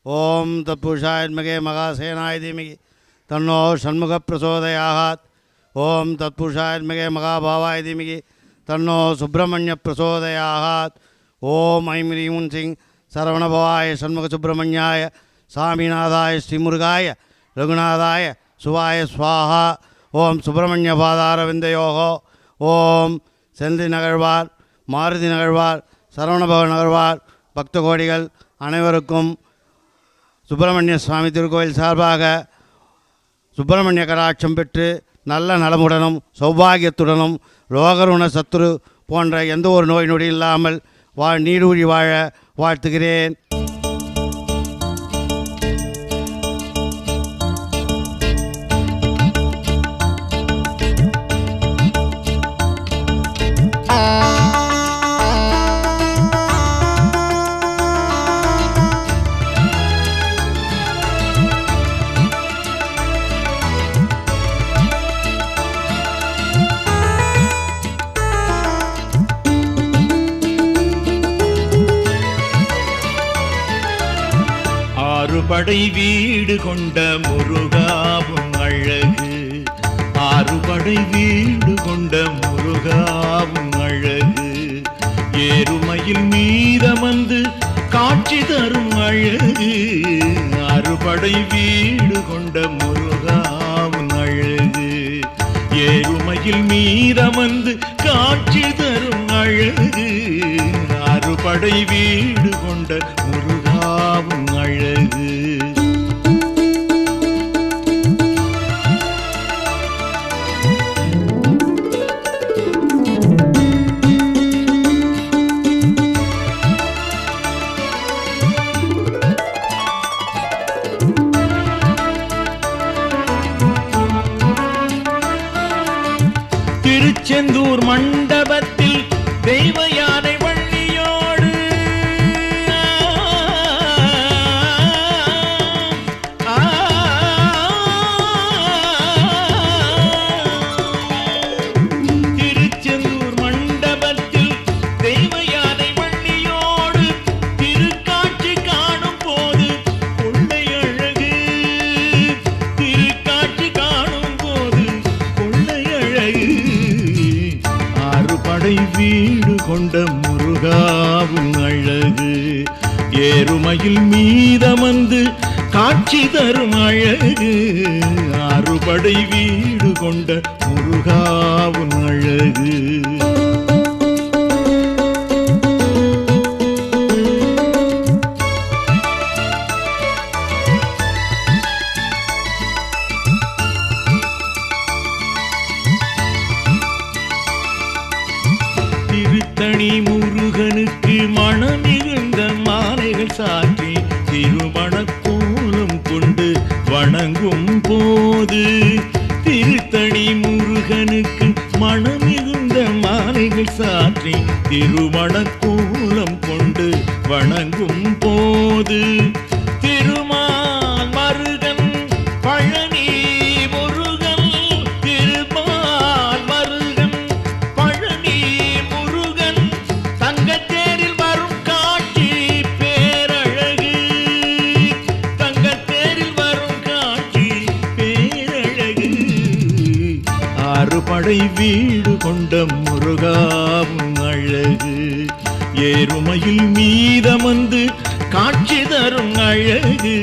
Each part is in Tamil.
ஓம் தத்புருஷாயன்மகே மகாசேனாய தீமகி தன்னோ ஷண்முக பிரசோதயாத். ஓம் தத்புருஷாயன்மகே மகாபாவாய தீமகி தன்னோ சுப்பிரமணிய பிரசோதயாத். ஓம் ஐம் ரீம் சிங் சரவணபவாய ஷண்முக சுப்பிரமணியாய சாமிநாதாய ஸ்ரீமுருகாய ரகுநாதாய சுவாய ஸ்வாஹா. ஓம் சுப்பிரமணிய பாதாரவிந்தயோகோ. ஓம் செந்தில் நகழ்வார், மாருதி நகழ்வார், சரவணபவ நகழ்வார் பக்த கோடிகள் அனைவருக்கும் சுப்பிரமணிய சுவாமி திருக்கோயில் சார்பாக சுப்பிரமணிய கடாட்சம் பெற்று நல்ல நலமுடனும் சௌபாகியத்துடனும் ரோகருண சத்துரு போன்ற எந்த ஒரு நோய் நொடி இல்லாமல் நீடூழி வாழ வாழ்த்துகிறேன். ஆறுபடை வீடு கொண்ட முருகாவும் அழகு, ஆறுபடை வீடு கொண்ட முருகாவும் அழகு, ஏறுமையில் மீதமந்து காட்சி தரும் அழகு, ஆறுபடை வீடு கொண்ட முருகாவும் அழகு, ஏறுமையில் மீதமந்து காட்சி தரும் அழகு, ஆறுபடை வீடு கொண்ட முருகாவும் அழகு. திருச்செந்தூர் மண்டபத்தில் தெய்வ யானை வள்ளியோடு திருச்செந்தூர் மண்டபத்தில் தெய்வ யானை வள்ளியோடு திருக்காட்சி காணும் போது கொள்ளை அழகு, திருக்காட்சி காணும் போது கொள்ளை அழகு, ஆறுபடை வீடு கொண்ட முருகாவும் அழகு, ஏறுமையில் மீதமந்து காட்சி தரும் அழகு, ஆறுபடை வீடு கொண்ட முருகாவும் அழகு. திருத்தணி முருகனுக்கு மனமிகுந்த மாலைகள் சாற்றி திருமணக்கோலம் கொண்டு வணங்கும் போது, திருத்தணி முருகனுக்கு மனமிகுந்த மாலைகள் சாற்றி திருமணக்கோலம் கொண்டு வணங்கும் போது, திருமால் மருகன் பழனி முருகன், திருமால் மருகன் பழனி முருகன் தங்கத்தேரில் வரும் காட்சி பேரழகு, தங்கத்தேரில் வரும் காட்சி பேரழகு, ஆறுபடை வீடு கொண்ட முருகாவும் அழகு, ஏறுமையில் மீதமந்து காட்சி தரும் அழகு,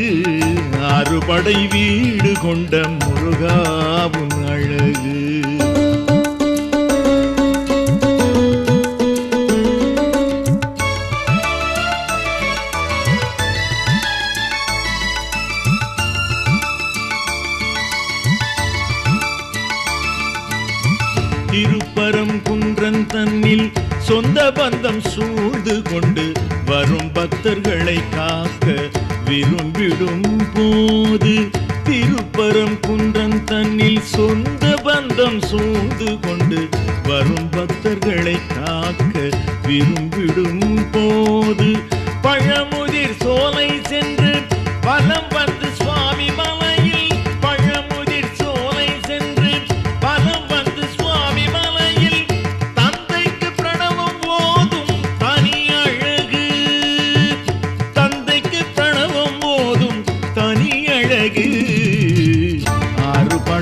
ஆறுபடை வீடு கொண்ட முருகாவும் அழகு. திருப்பரங்குன்றன் தன்னில் சொந்த பந்தம் சூழ்ந்து கொண்டு வரும் பக்தர்களை காக்க விரும்பிடும் போது, திருப்பரங்குன்றன் தன்னில் சொந்த பந்தம் சூழ்ந்து கொண்டு வரும் பக்தர்களை காக்க விரும்பிடும் போது, பழமுதிர் சோலை சென்று வலம் வந்து சுவாமி மலையில், பழமுதிர்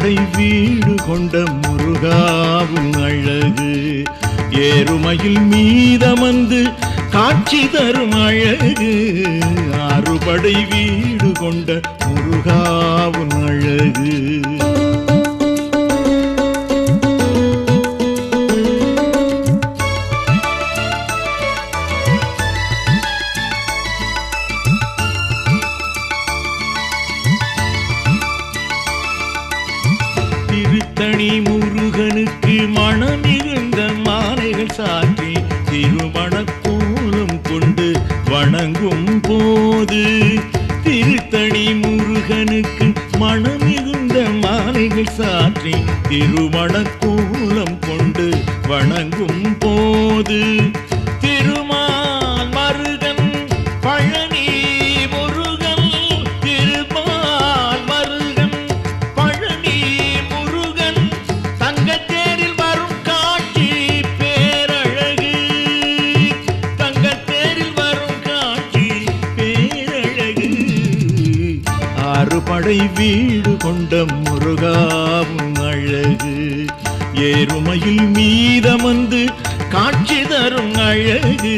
ஆறுபடை வீடு கொண்ட முருகாவும் அழகு, ஏறுமையில் மீதமந்து காட்சி தரும் அழகு. ஆறுபடை வீடு கொண்ட முருகாவும் அழகு. திருத்தணி முருகனுக்கு மனமிகுந்த மாலைகள் சாற்றி திருமணக்கோலம் கொண்டு வணங்கும் போது, திருத்தணி முருகனுக்கு மனமிகுந்த மாலைகள் சாற்றி திருமணக்கோலம் கொண்டு வணங்கும் போது, திருமால் மருகன் பழனி முருகன், திருமால் மருகன் பழனி முருகன் தங்கத்தேரில் வரும் காட்சி பேரழகு, தங்கத்தேரில் வரும் காட்சி பேரழகு. ஆறுபடை வீடு கொண்ட முருகாவும் அழகு, ஏறுமையில் மீதமந்து காட்சி தரும் அழகு.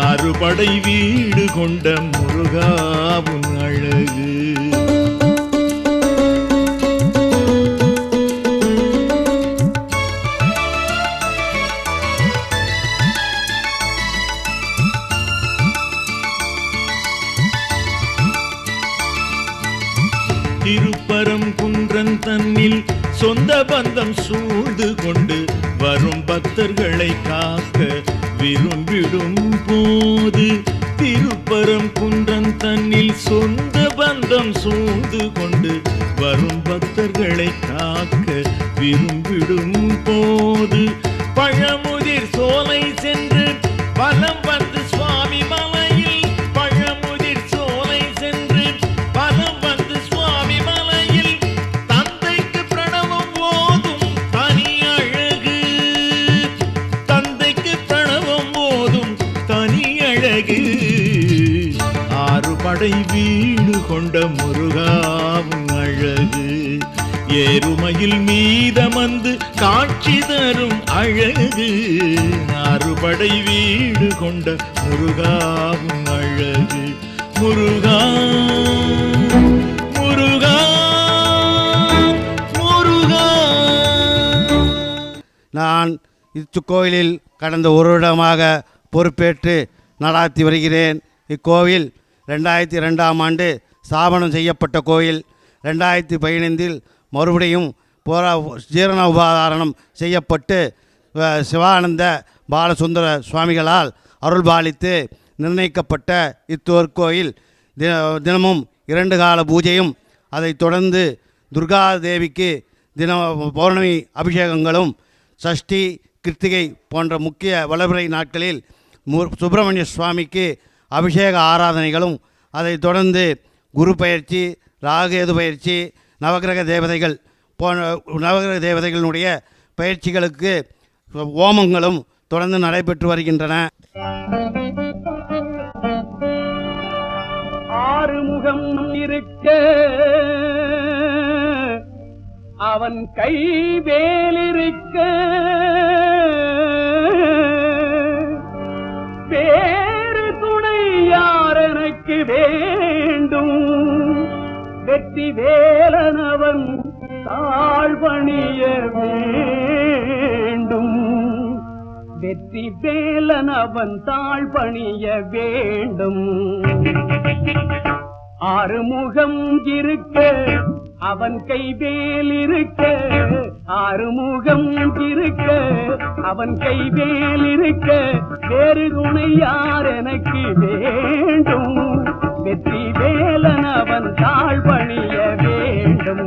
ஆறுபடை வீடு கொண்ட முருகாவும் அழகு. திருப்பரங்குன்றன் தன்னில் சொந்த பந்தம் சூழ்ந்து கொண்டு வரும் பக்தர்களை காக்க விரும்பிடும் போது, திருப்பரங்குன்றன் தன்னில் சொந்த பந்தம் சூழ்ந்து கொண்டு வரும் பக்தர்களை காக்க விரும்பிடும் போது, பழமுதிர் சோலை சென்று வலம் வந்து சுவாமி மலையில், பழமுதிர் சோலை சென்று வலம் வந்து சுவாமி மலையில் தந்தைக்கு பிரணவம் ஓதும் தனி அழகு, தந்தைக்கு பிரணவம் ஓதும் தனி அழகு. ஆறுபடை வீடு கொண்ட முருகாவும் அழகு, ஏறுமையில் மீதமந்து காட்சி தரும் அழகு. ஆறுபடை வீடு கொண்ட முருகாவும் அழகு. முருகா முருகா முருகா. நான் இக்கோயிலில் கடந்த ஒரு வருடமாக பொறுப்பேற்று நடாத்தி வருகிறேன். இக்கோவில் 2002ஆம் ஆண்டு ஸ்தாபனம் செய்யப்பட்ட கோயில். 2015இல் மறுபடியும் ஜீரண உபாதாரணம் செய்யப்பட்டு சிவானந்த பாலசுந்தர சுவாமிகளால் அருள்பாலித்து நிர்ணயிக்கப்பட்ட இத்தொற்கோயில் தினமும் 2 கால பூஜையும், அதைத் தொடர்ந்து துர்கா தேவிக்கு பௌர்ணமி அபிஷேகங்களும், சஷ்டி கிருத்திகை போன்ற முக்கிய வளர்பிறை நாட்களில் சுப்பிரமணிய சுவாமிக்கு அபிஷேக ஆராதனைகளும், அதைத் தொடர்ந்து குரு பயிற்சி, ராகேது பயிற்சி, நவகிரக தேவதைகளுடைய பயிற்சிகளுக்கு ஓமங்களும் தொடர்ந்து நடைபெற்று வருகின்றன. ஆறுமுகம் இருக்க அவன் கைவேலிருக்க, வேறு துணை யார் எனக்கு வேண்டும்? வெற்றி வேலனவன் தாழ்பணிய வேண்டும், வெற்றி வேலனவன் தாழ்பணிய வேண்டும். ஆறுமுகம் இருக்க அவன் கைவேல் இருக்க, ஆறுமுகம் இருக்க அவன் கைவேல் இருக்க, வேறு துணை யார் எனக்கு வேண்டும்? வெற்றி வேலன் அவன் தாழ்பணிய வேண்டும்.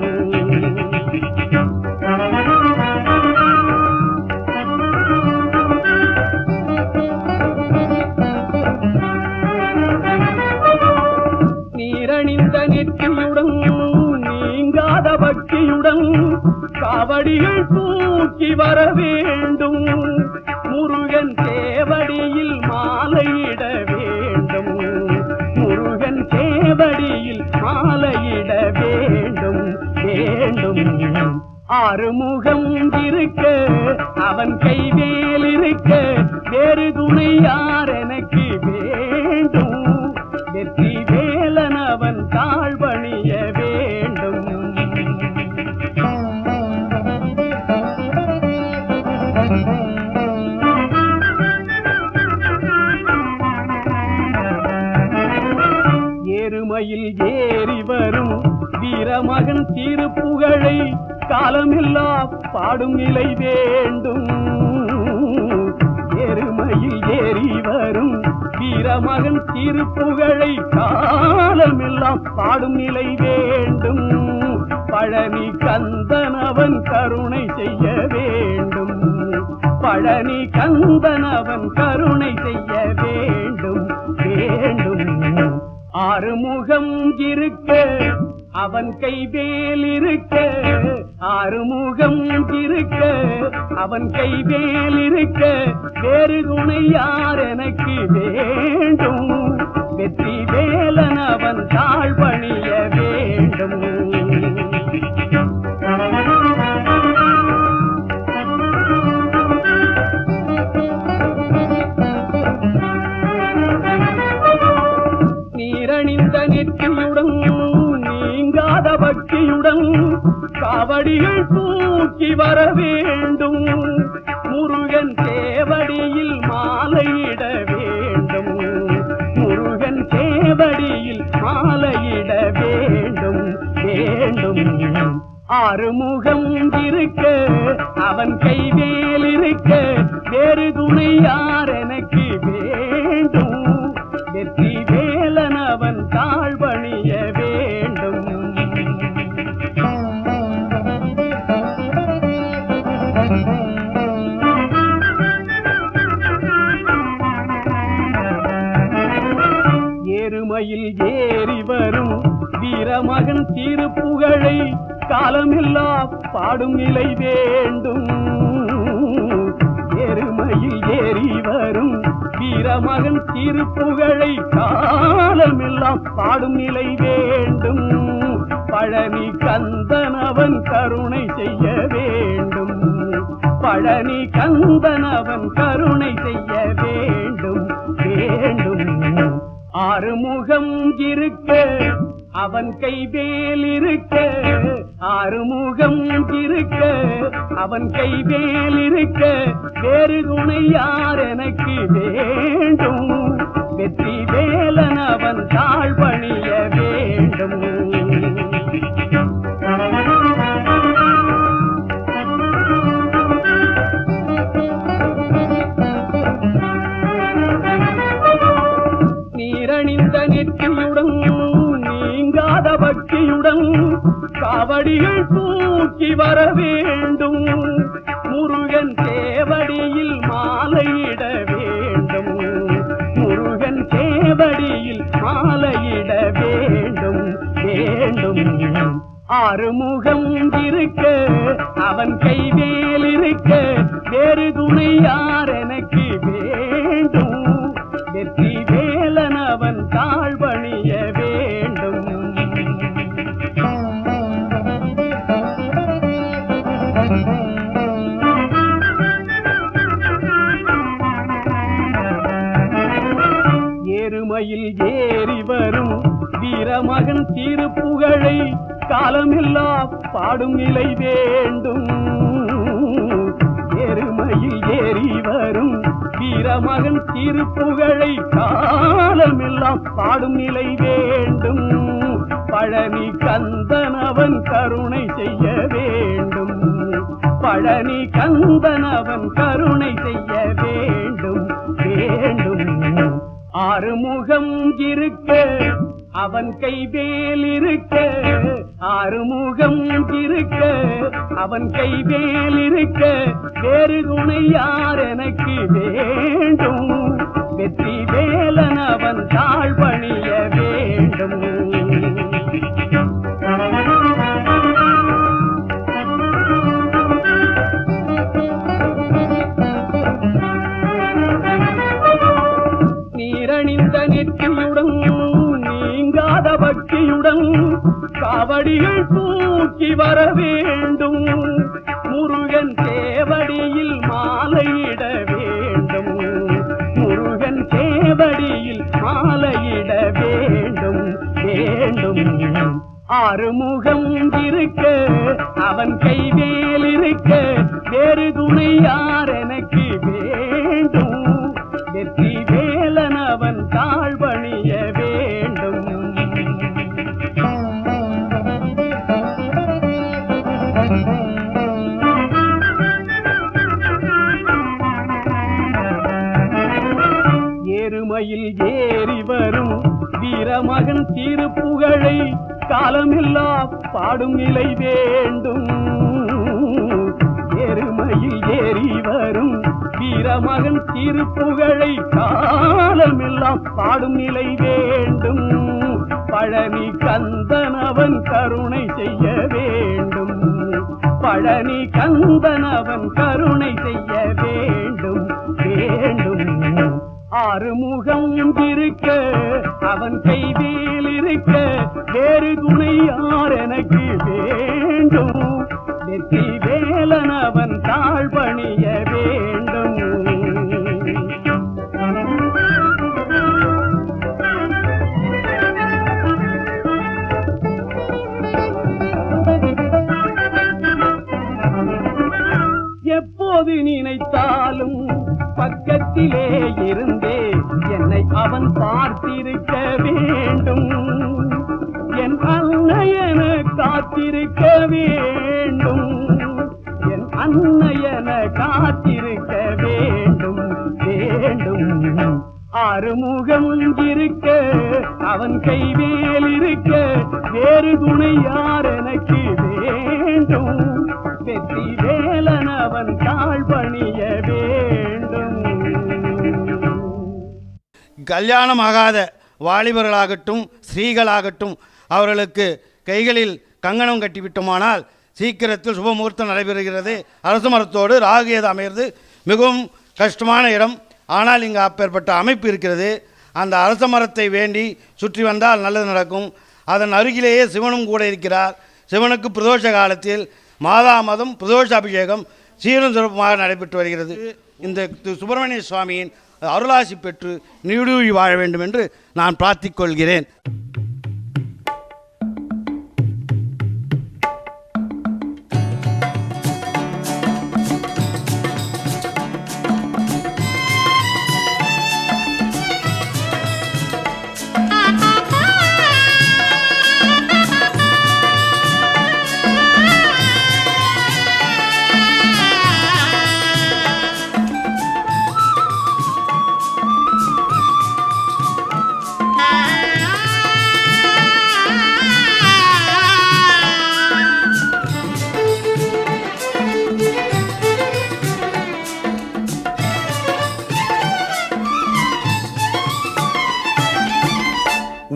நீரணிந்த நெற்றியுடன் நீங்காத பக்தியுடன் காவடிகள் தூக்கி வர வேண்டும். முருகன் சேவடியில் மாலையிட வேண்டும், முருகன் சேவடியில் மாலையிட வேண்டும் வேண்டும். ஆறுமுகம் இருக்க அவன் கைவேல் இருக்க வேறு துணை யார் எனக்கு வேண்டும் வெற்றி வேலன் அவன் தாழ்வணிய வேண்டும் ஏறுமையில் ஏறி வரும் வீரமகன் திருப்புகழை காலமெல்லாம் பாடும் நிலை வேண்டும் எருமையில் ஏறி வரும் வீரமகன் திருப்புகழை காலமெல்லாம் பாடும் நிலை வேண்டும் பழனி கந்தனவன் கருணை செய்ய வேண்டும் பழனி கந்தனவன் கருணை செய்ய வேண்டும் வேண்டும் ஆறுமுகம் இருக்க அவன் கைவேல் இருக்க ஆறுமுகம் இருக்க அவன் கைவேல் இருக்க வேறு துணை யார் எனக்கு வேண்டும் வெற்றி வேலன் அவன் தாழ்வணிய வேண்டும் நீரணிந்த நெற்றியுடன் நீங்காத பக்தியுடன் காவடிகள் தூக்கி வர வேண்டும் முருகன் சேவடியில் மாலையிட வேண்டும் முருகன் சேவடியில் மாலையிட வேண்டும் வேண்டும் ஆறுமுகம் இருக்க அவன் கைவேல் இருக்க வேறு துணை யார் எனக்கு வேண்டும் வெற்றி வேலன் அவன் தாழ்வணிய வேண்டும் ஏறுமையில் ஏறி வரும் வீரமகன் திருப்புகழை காலமெல்லாம் பாடும் நிலை வேண்டும் எருமையில் ஏறி வரும் வீரமகன் திருப்புகழை காலமெல்லாம் பாடும் நிலை வேண்டும் பழனி கந்தனவன் கருணை செய்ய வேண்டும் பழனி கந்தனவன் கருணை செய்ய வேண்டும் வேண்டும் ஆறுமுகம் இருக்க அவன் கைவேல் இருக்க ஆறுமுகம் இருக்க அவன் கைவேல் இருக்க வேறு துணை யார் எனக்கு வேண்டும் வெற்றி வேலன் அவன் தாழ்வணிய வேண்டும் நீரணிந்த நெற்றியுடன் நீங்காத பக்தியுடன் காவடிகள் தூக்கி வர வேண்டும் முருகன் சேவடியில் மாலையிட வேண்டும் முருகன் சேவடியில் மாலையிட வேண்டும் வேண்டும் ஆறுமுகம் இருக்க அவன் கைவேல் இருக்க வேறு துணை யார் எனக்கு வேண்டும் வெற்றி வேலன் அவன் தாழ்வணிய வேண்டும் ஏறுமையில் ஏறி வரும் வீரமகன் திருப்புகழை காலமெல்லாம் பாடும் நிலை வேண்டும் எருமையில் ஏறி வரும் வீரமகன் திருப்புகழை காலமெல்லாம் பாடும் நிலை வேண்டும் பழனி கந்தனவன் கருணை செய்ய வேண்டும் பழனி கந்தனவன் கருணை செய்ய வேண்டும் வேண்டும் ஆறுமுகம் இருக்க அவன் கைவேல் இருக்க ஆறுமுகம் இருக்க அவன் கைவேல் இருக்க வேறு துணை யார் எனக்கு வேண்டும் வெற்றி வேலன் அவன் தாழ்வணிய வேண்டும் நீரணிந்த நெற்றியுடன் நீங்காத பக்தியுடன் காவடிகள் தூக்கி வர வேண்டும் அவன் கைவேல் இருக்க வேறு துணை யார் எனக்கு வேண்டும்? வெற்றி வேலன் அவன் தாழ்வணிய வேண்டும். ஏறுமையில் ஏறி வரும் வீரமகன் திருப்புகழை காலமெல்லாம் பாடும் நிலை வேண்டும். ஏறுமையில் ஏறி வரும் வீரமகன் திருப்புகழை காலமெல்லாம் பாடும் நிலை வேண்டும். பழனி கந்தனவன் கருணை செய்ய வேண்டும். பழனி கந்தனவன் கருணை செய்ய வேண்டும் வேண்டும். ஆறுமுகம் இருக்க அவன் கைவேல் இருக்க வேறு துணை யார் எனக்கு வேண்டும்? வெற்றி வேலன் அவன் தாழ்வணிய வேண்டும். எப்போது நினைத்தாலும் பக்கத்திலே இருந்தே என்னை அவன் பார்த்திருக்க வேண்டும். என் அன்னையன காத்திருக்க வேண்டும். என் அன்னையன காத்திருக்க வேண்டும் வேண்டும். ஆறுமுகம் இருக்க அவன் கைவேல் இருக்க வேறு துணை யார் எனக்கு வேண்டும்? வெற்றி வேலன் அவன் தாழ்வணிய வேண்டும். கல்யாணமாகாத வாலிபர்களாகட்டும் ஸ்திரீகளாகட்டும் அவர்களுக்கு கைகளில் கங்கணம் கட்டிவிட்டோமானால் சீக்கிரத்தில் சுபமுகூர்த்தம் நடைபெறுகிறது. அரச மரத்தோடு ராகுகேது அமைகிறது மிகவும் கஷ்டமான இடம். ஆனால் இங்கு அப்பேற்பட்ட அமைப்பு இருக்கிறது. அந்த அரச மரத்தை வேண்டி சுற்றி வந்தால் நல்லது நடக்கும். அதன் அருகிலேயே சிவனும் கூட இருக்கிறார். சிவனுக்கு பிரதோஷ காலத்தில் மாதா மாதம் பிரதோஷ அபிஷேகம் சீரும் சிறப்புமாக நடைபெற்று வருகிறது. இந்த சுப்பிரமணிய சுவாமியின் அருளாசி பெற்று நீடூழி வாழ வேண்டும் என்று நான் பிரார்த்திக் கொள்கிறேன்.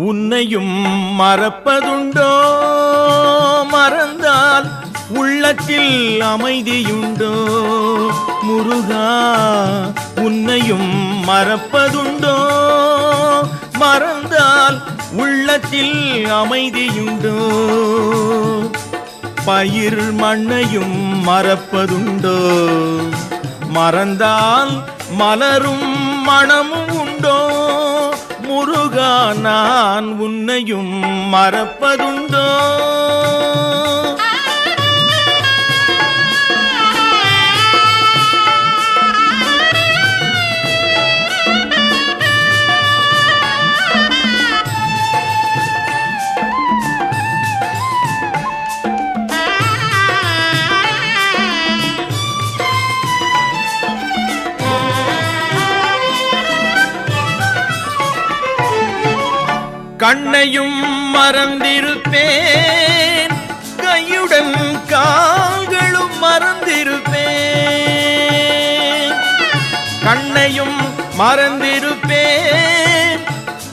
உன்னையும் மறப்பதுண்டோ? மறந்தால் உள்ளத்தில் அமைதியுண்டோ? முருகா உன்னையும் மறப்பதுண்டோ? மறந்தால் உள்ளத்தில் அமைதியுண்டோ? பயிர் மண்ணையும் மறப்பதுண்டோ? மறந்தால் மலரும் மணமும் உண்டோ? முருகா நான் உன்னையும் மறப்பதுண்டோ? கண்ணையும் மறந்திருப்பேன், கையுடன் கால்களும் மறந்திருப்பேன். கண்ணையும் மறந்திருப்பேன்,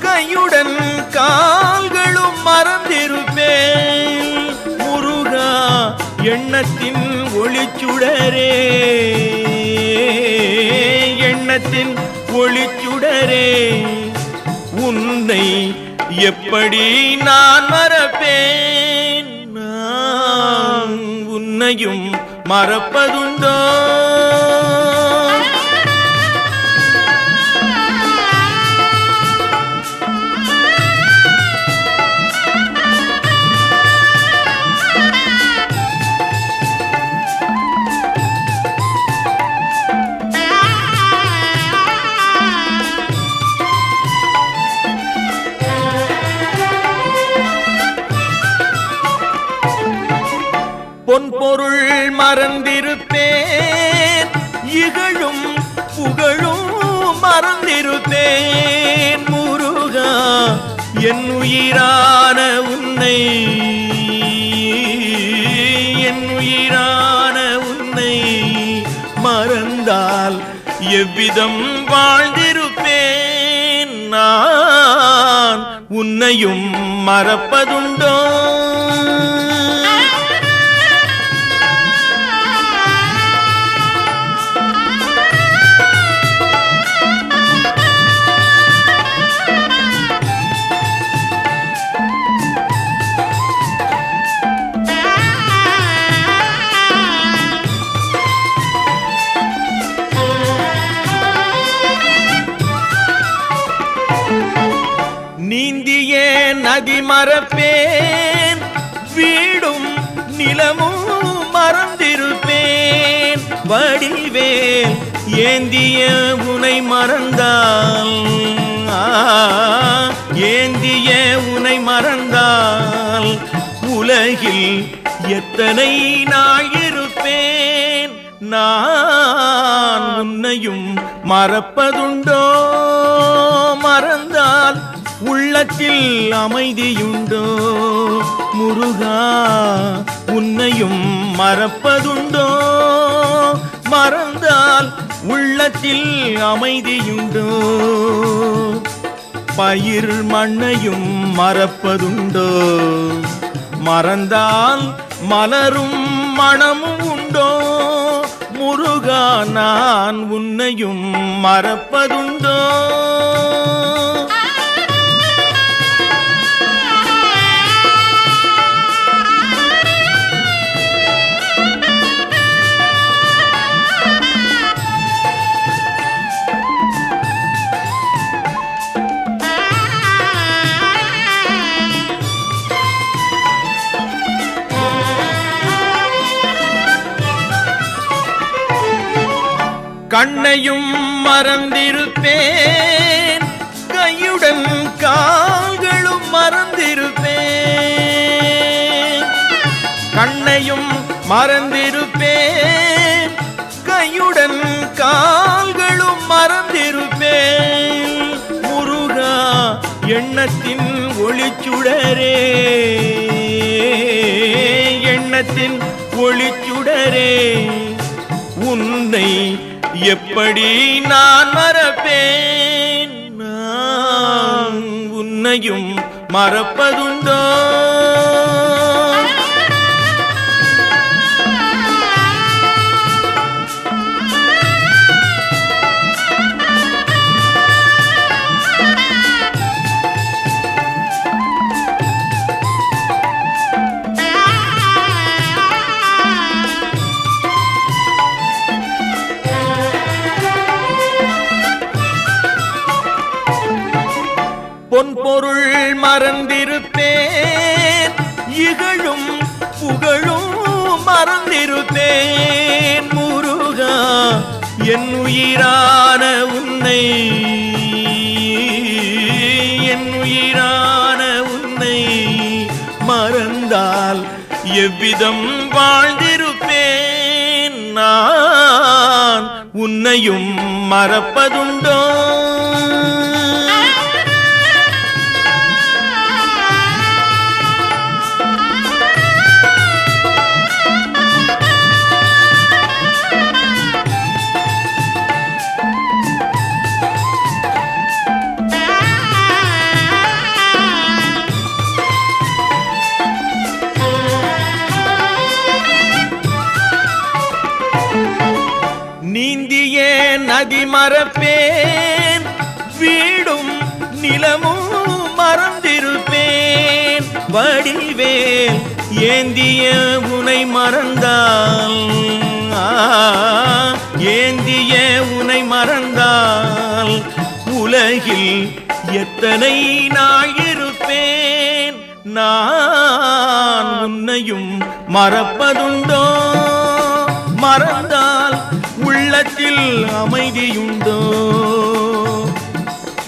கையுடன் கால்களும் மறந்திருப்பேன். முருகா எண்ணத்தின் ஒளிச்சுடரே, எண்ணத்தின் ஒளிச்சுடரே, உன்னை எப்படி நான் மறப்பேன்? நான் உன்னையும் மறப்பதுண்டோ? பொன்பொருள் மறந்திருப்பேன், இகழும் புகழும் மறந்திருப்பேன். முருகா என் உயிரான உன்னை, என் உயிரான உன்னை மறந்தால் எவ்விதம் வாழ்ந்திருப்பேன். நான் உன்னையும் மறப்பதுண்டோ? நீந்திய நதி மறப்பேன், வீடும் நிலமும் மறந்திருப்பேன். வடிவேல் ஏந்திய உனை மறந்தால், ஏந்திய உனை மறந்தால் உலகில் எத்தனை நாள் இருப்பேன். நான் உன்னையும் மறப்பதுண்டோ? மறந்தால் உள்ளத்தில் அமைதியுண்டோ? முருகா உன்னையும் மறப்பதுண்டோ? மறந்தால் உள்ளத்தில் அமைதியுண்டோ? பயிர் மண்ணையும் மறப்பதுண்டோ? மறந்தால் மலரும் மணமும் உண்டோ? முருகா நான் உன்னையும் மறப்பதுண்டோ? கண்ணையும் மறந்திருப்பேன், கையுடன் கால்களும் மறந்திருப்பேன். கண்ணையும் மறந்திருப்பேன், கையுடன் கால்களும் மறந்திருப்பேன். முருகா எண்ணத்தின் ஒளிச்சுடரே, எண்ணத்தின் ஒளிச்சுடரே, உன்னை எப்படி நான் மறப்பேன்? நான் உன்னையும் மறப்பதுண்டோ? பொன்பொருள் மறந்திருப்பேன், இகழும் புகழும் மறந்திருப்பேன். முருகா என் உயிரான உன்னை, என் உயிரான உன்னை மறந்தால் எவ்விதம் வாழ்ந்திருப்பேன். நான் உன்னையும் மறப்பதுண்டோ? நீந்திய நதி மறப்பேன், வீடும் நிலமும் மறந்திருப்பேன். வடிவேல் ஏந்திய உனை மறந்தால், ஏந்திய உனை மறந்தால் உலகில் எத்தனை நாள் இருப்பேன். நான் உன்னையும் மறப்பதுண்டோ? மறந்தால் உள்ளத்தில் அமைதியுண்டோ?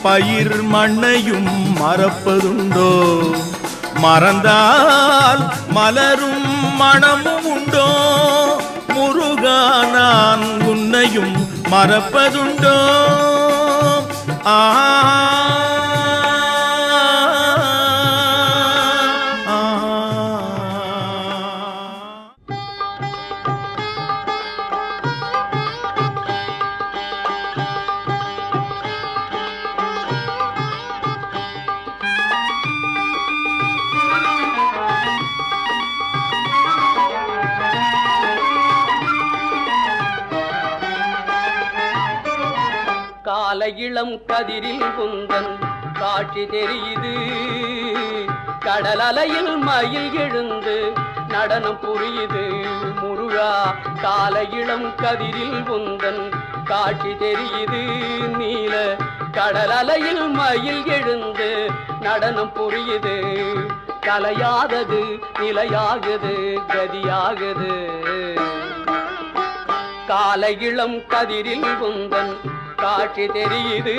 பயிர் மண்ணையும் மறப்பதுண்டோ? மறந்தால் மலரும் மனமும் உண்டோ முருகா நான் உன்னையும் மறப்பதுண்டோ ஆ கால இளம் கதிரில் குந்தன் காட்சி தெரியுது கடல் அலையில் மயில் எழுந்து நடனம் புரியுது முருகா கால இளம் கதிரில் குந்தன் காட்சி தெரியுது நீல கடல் அலையில் மயில் எழுந்து நடனம் புரியுது கலையாதது நிலையாகுது கதியாகுது கால இளம் கதிரில் குந்தன் காட்சி தெரியுது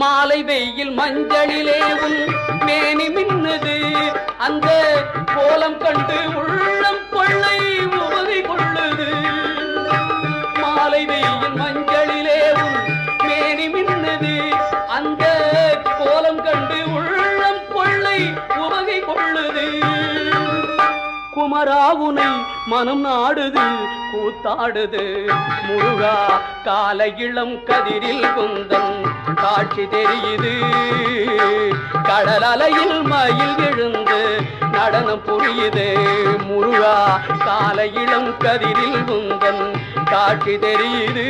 மாலை வெயில் மஞ்சளிலே உன் மேனி மின்னுது அந்த கோலம் கண்டு உள்ளம் கொள்ளை உவகை கொள்ளுது மாலை வெயில் மஞ்சளிலே உன் மேனி மின்னுது அந்த கோலம் கண்டு உள்ளம் கொள்ளை உவகை கொள்ளுது குமரா உனை மனம் நாடுது கூத்தாடுது முருகா கால இளம் கதிரில் குந்தன் காட்சி தெரியுது கடல் அலையில் மயில் எழுந்து நடனம் புரியுது முருகா கால இளம் கதிரில் குந்தன் காட்சி தெரியுது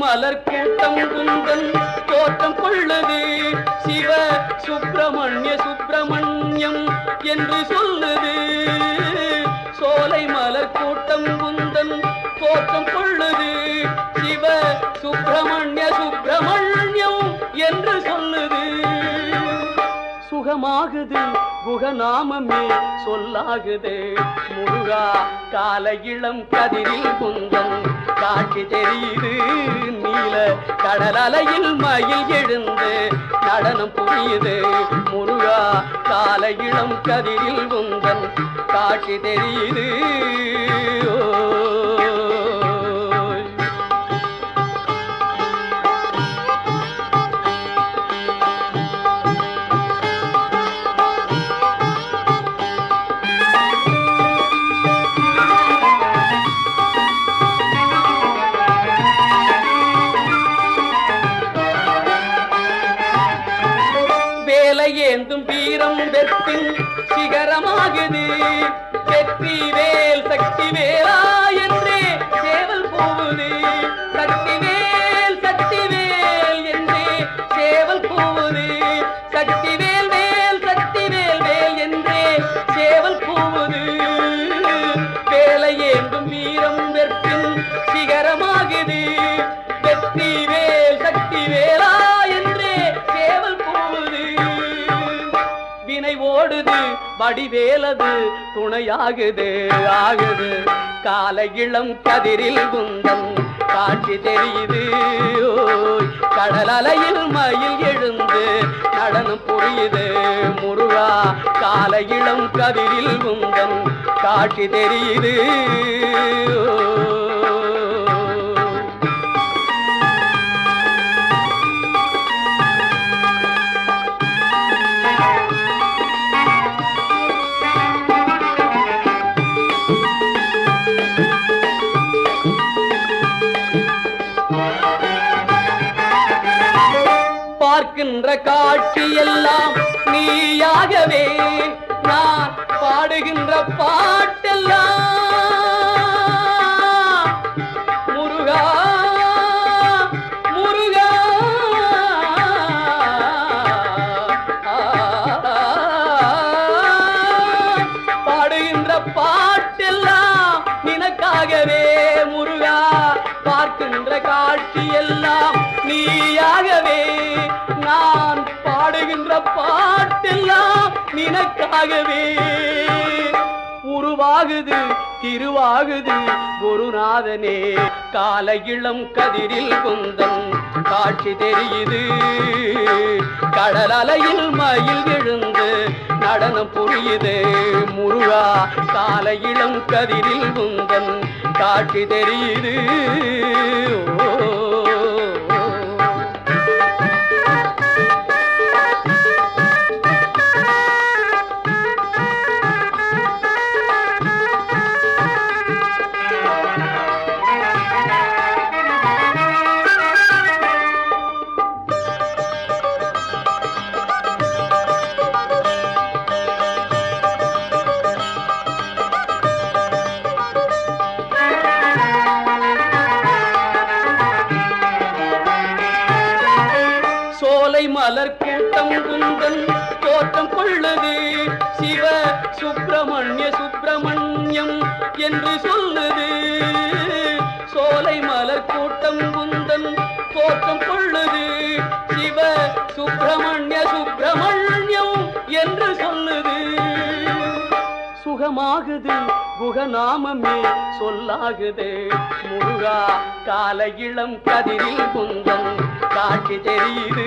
மலர் கூட்டம் குந்தன் தோற்றம் கொள்ளுது சிவ சுப்பிரமணிய சுப்பிரமணியம் என்று சொல்லுது சோலை மலர் கூட்டம் குந்தன் தோற்றம் கொள்ளுது சிவ சுப்பிரமணிய சுப்பிரமணியம் என்று சொல்லுது சுகமாகுது குகநாமமே சொல்லாகுது முருகா கால இளம் கதிரில் குந்தன் காட்சி தெரியுது நீல கடல் அலையில் மயில் எழுந்து நடனம் புரியுது முருகா கால இளம் கதிரில் குந்தன் காட்சி தெரியுது ஏந்தும் வீரம் வெற்றின் சிகரமாகுது வெற்றி வேல் சக்தி வேலா என்றே சேவல் போகுது சக்தி வேல் என்றே சேவல் போகுது சக்தி வேல் வேல் என்றே சேவல் போகுது வேலை ஏந்தும் வீரம் வெற்றின் சிகரமாகுது வெற்றி வேல் சக்தி வேலா என்றே சேவல் போகுது வினை ஓடுது வடிவேலது துணையாகுது ஆகுது கால இளம் கதிரில் குந்தன் காட்சி தெரியுது கடல் அலையில் மயில் எழுந்து நடனம் புரியுது முருகா கால இளம் கதிரில் குந்தன் காட்சி தெரியுது பார்க்கின்ற காட்சி எல்லாம் நீயாகவே நான் பாடுகின்ற பாட்டெல்லாம் முருகா முருகா பாடுகின்ற பாட்டெல்லாம் நினக்காகவே முருகா பார்க்கின்ற காட்சி எல்லாம் நீயாகவே நான் பாடுகின்ற பாட்டெல்லாம் நினக்காகவே உருவாகுது திருவாகுது குருநாதனே கால இளம் கதிரில் குந்தன் காட்சி தெரியுது கடல் அலையில் மயில் எழுந்து நடனம் புரியுது முருகா கால இளம் கதிரில் குந்தன் காட்சி தெரியுது மலர் கூட்டம் குந்தன் தோற்றம் கொள்ளுது சிவ சுப்பிரமணியம் என்று சொல்லுது சோலை மலர் கூட்டம் குந்தன் தோற்றம் கொள்ளுது சிவ சுப்பிரமணியம் என்று சொல்லுது சுகமாகுது குகநாமமே சொல்லாகுது முருகா கால இளம் கதிரில் குந்தன் காட்சி தெரியுது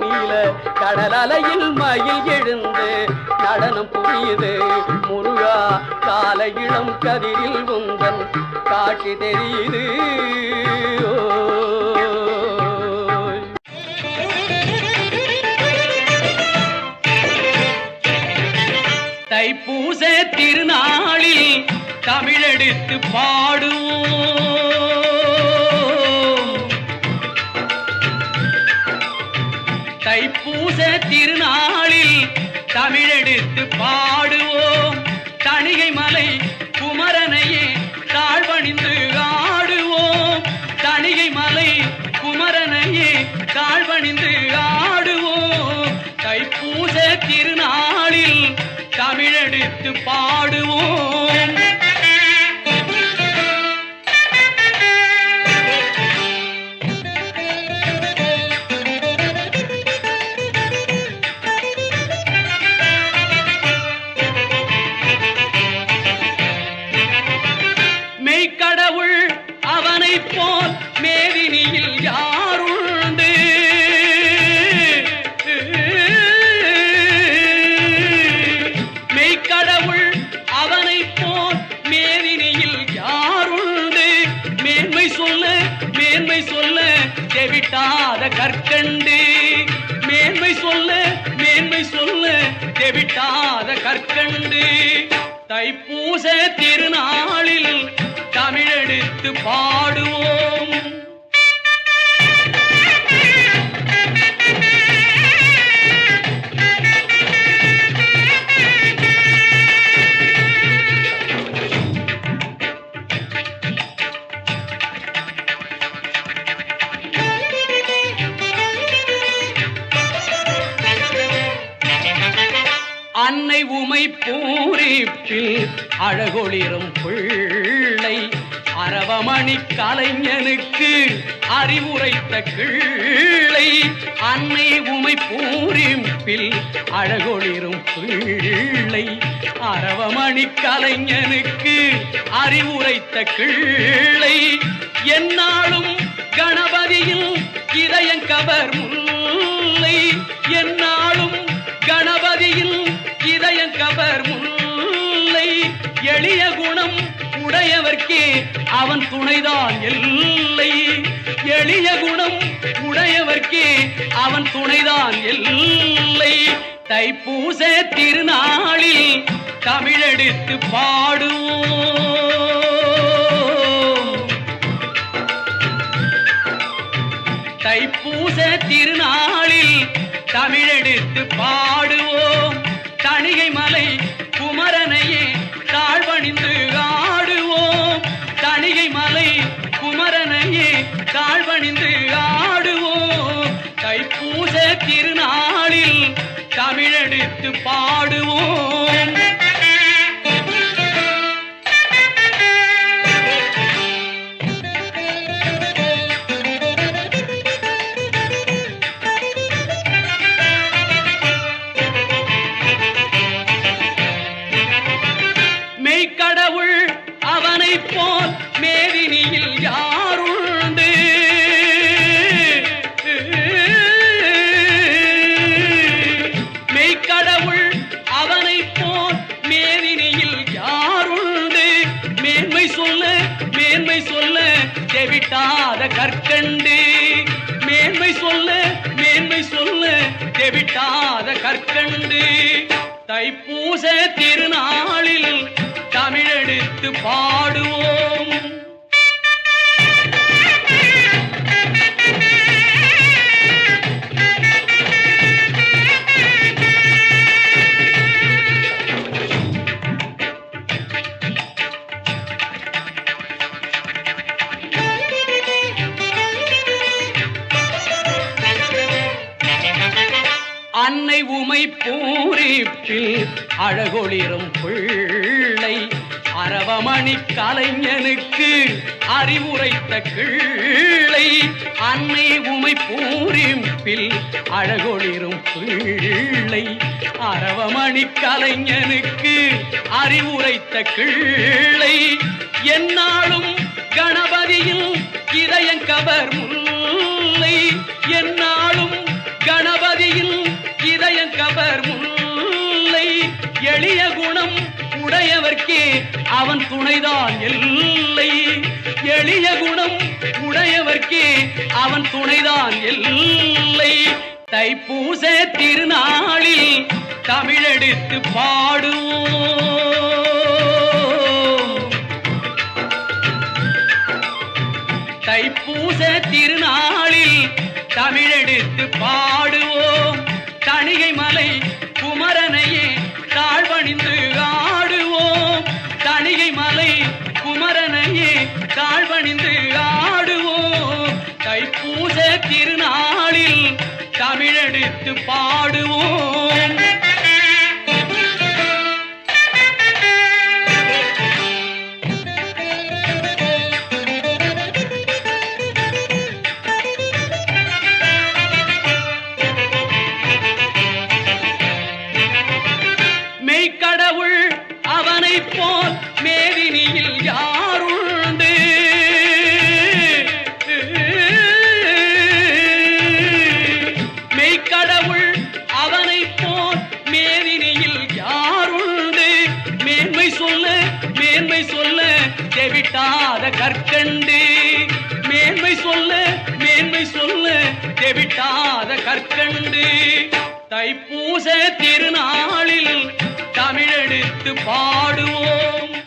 நீல கடல் அலையில் மயில் எழுந்து நடனம் புரியுது முருகா கால இளம் கதிரில் குந்தன் காட்சி தெரியுது தைப்பூச திருநாளில் தமிழெடுத்து பாடுவோம் தைப்பூச திருநாளில் தமிழெடுத்து பாடுவோம் தணிகை மலை குமரனையே தாழ்வணிந்து ஆடுவோம் தணிகை மலை குமரனையே தாழ்வணிந்து ஆடுவோம் தைப்பூச திருநாளில் தமிழெடுத்து பாடுவோம் மெய்க்கடவுள் அவனைப் போல் மேதினியில் யாருண்டு மெய்க்கடவுள் அவனைப் போல் மேதினியில் யாருண்டு மேன்மை சொல்ல தெவிட்டாத கற்கண்டு மேன்மை சொல்ல தெவிட்டாத கற்கண்டு தைப்பூச திருநாளில் தமிழெடுத்து பாடுவோம் அன்னை உமை பூரிப்பில் அழகொளிரும் பிள்ளை அரவமணி கலைஞனுக்கு அறிவுரைத்த கிள்ளை அன்னை உமை பூரிப்பில் அழகொளிரும் பிள்ளை அரவமணி கலைஞனுக்கு அறிவுரைத்த கிள்ளை என்னாலும் கணபதியில் இதயங்கவர் முல்லை என்னாலும் கணபதியில் இதயங்கவர் முல்லை எளிய குணம் உடையவர்க்கே அவன் துணைதான் எல்லை எளிய குணம் உடையவர்க்கே அவன் துணைதான் எல்லை தைப்பூச திருநாளில் தமிழெடுத்து பாடுவோம் தைப்பூச திருநாளில் தமிழெடுத்து பாடுவோம். தணிகை மலை குமரனையே தாழ்வணிந்து ஆடுவோம். தணிகை மலை குமரனையே தாழ்வணிந்து ஆடுவோம். தைப்பூச திருநாளில் தமிழெடுத்து பாடுவோம். மெய்க்கடவுள் அவனைப் போல் மேதினியில் யாருண்டு? மெய்க்கடவுள் அவனைப் போல் மேதினியில் யாருண்டு? மேன்மை சொல்ல தெவிட்டாத கற்கண்டு. மேன்மை சொல்ல தெவிட்டாத கற்கண்டு. தைப்பூச திருநாளில் தமிழெடுத்து பாடுவோம். அன்னை உமை பூரிப்பில் அழகொளிரும் பிள்ளை அரவமணி கலைஞனுக்கு அறிவுரைத்த கிள்ளை. அன்னை உமை பூரிப்பில் அழகொளிரும் பிள்ளை அரவமணி கலைஞனுக்கு அறிவுரைத்த கிள்ளை. என்னாலும் கணபதியில் இதயங்கவர் முல்லை. என்னாலும் கணபதியில் இதயங்கவர் முல்லை. எளிய குணம் உடையவர்க்கே அவன் துணைதான் எல்லை. எளிய குணம் உடையவர்க்கே அவன் துணைதான் எல்லை. தைப்பூச திருநாளில் தமிழெடுத்து பாடுவோம். தைப்பூச திருநாளில் தமிழெடுத்து பாடுவோம். தணிகை மலை குமரனையே தாழ்வணிந்து ஆடுவோம். தணிகை மலை குமரனையே தாழ்வணிந்து ஆடுவோம். தைப்பூச திருநாளில் தமிழெடுத்து பாடுவோம். மெய்க்கடவுள் அவனைப் போல் மேதினியில் யாருண்டு? மெய்க்கடவுள் அவனைப் போல் மேதினியில் யாருண்டு? மேன்மை சொல்ல தெவிட்டாத கற்கண்டு. மேன்மை சொல்ல தெவிட்டாத கற்கண்டு. தைப்பூச திருநாளில் தமிழெடுத்து பாடுவோம்.